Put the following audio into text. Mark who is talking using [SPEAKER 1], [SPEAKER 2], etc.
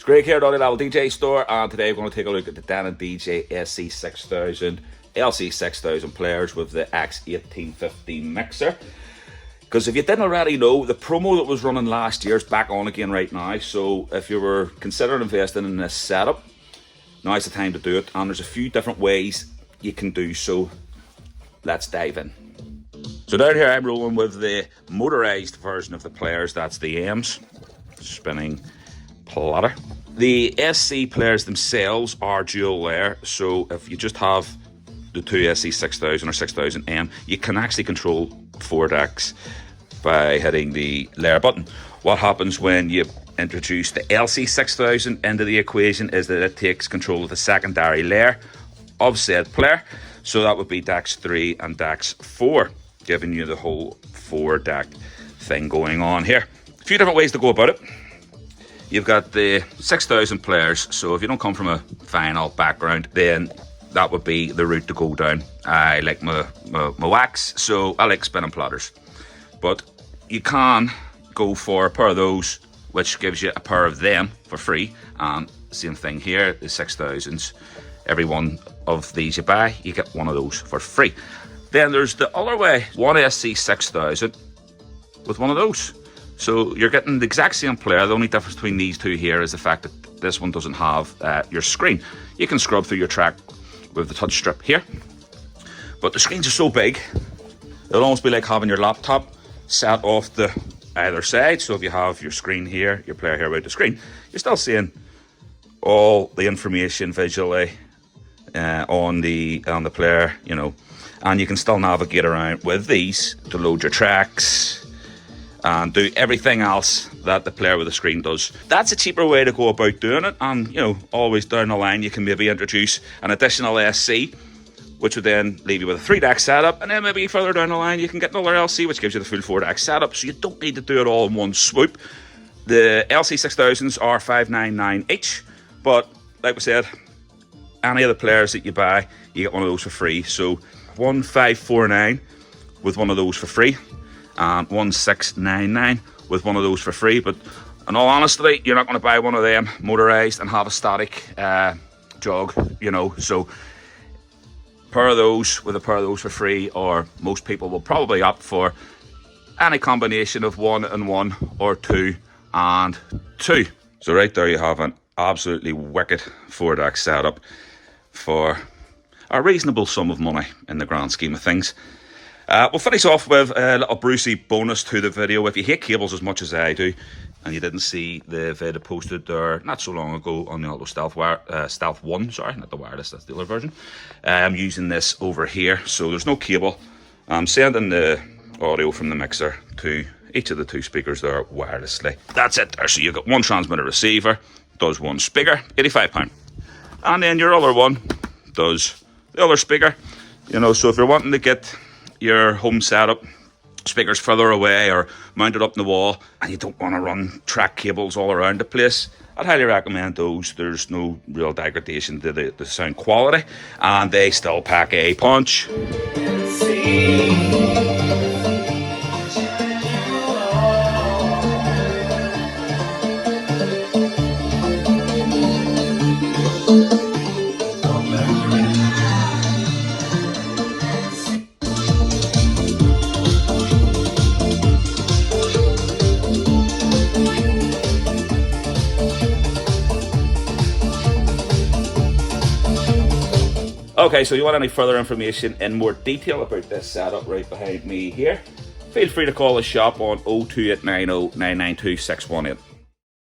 [SPEAKER 1] It's Greg here at AudioLevel DJ Store, and today we're going to take a look at the Denon DJ SC6000 LC6000 players with the X1850 mixer. Because if you didn't already know, the promo that was running last year is back on again right now. So if you were considering investing in this setup, now's the time to do it. And there's a few different ways you can do so. Let's dive in. So down here I'm rolling with the motorized version of the players. That's the M's spinning plotter. The SC players themselves are dual layer, so if you just have the two SC6000 or 6000M, you can actually control 4 decks by hitting the layer button. What happens when you introduce the LC6000 into the equation is that it takes control of the secondary layer of said player, so that would be decks 3 and decks 4, giving you the whole 4 deck thing going on here. A few different ways to go about it. You've got the 6000 players, so if you don't come from a vinyl background, then that would be the route to go down. I like my wax, so I like spinning plotters. But you can go for a pair of those, which gives you a pair of them for free. And same thing here, the 6000s. Every one of these you buy, you get one of those for free. Then there's the other way, one SC6000 with one of those. So you're getting the exact same player. The only difference between these two here is the fact that this one doesn't have your screen. You can scrub through your track with the touch strip here, but the screens are so big, it'll almost be like having your laptop set off the either side. So if you have your screen here, your player here without the screen, you're still seeing all the information visually on the player, you know, and you can still navigate around with these to load your tracks and do everything else that the player with the screen does. That's a cheaper way to go about doing it, and you know, always down the line you can maybe introduce an additional SC, which would then leave you with a 3 deck setup, and then maybe further down the line you can get another LC, which gives you the full 4 deck setup, so you don't need to do it all in one swoop. The LC6000s are $599 each, but like we said, any of the players that you buy, you get one of those for free. So $1,549 with one of those for free, and $1,699 with one of those for free. But in all honesty, you're not going to buy one of them motorized and have a static jog, you know. So pair of those with a pair of those for free, or most people will probably opt for any combination of 1 and 1 or 2 and 2. So right there you have an absolutely wicked 4 deck setup for a reasonable sum of money in the grand scheme of things. We'll finish off with a little Brucey bonus to the video. If you hate cables as much as I do, and you didn't see the vid I posted there not so long ago on the Auto Stealth 1, sorry, not the wireless, that's the other version. I'm using this over here, so there's no cable. I'm sending the audio from the mixer to each of the 2 speakers there wirelessly. That's it there. So you've got one transmitter receiver, does one speaker, £85. And then your other one does the other speaker. You know, so if you're wanting to get your home setup speakers further away or mounted up in the wall, and you don't want to run track cables all around the place, I'd highly recommend those. There's no real degradation to the sound quality, and they still pack a punch. Okay, so you want any further information in more detail about this setup right behind me here, feel free to call the shop on 02890 992 618.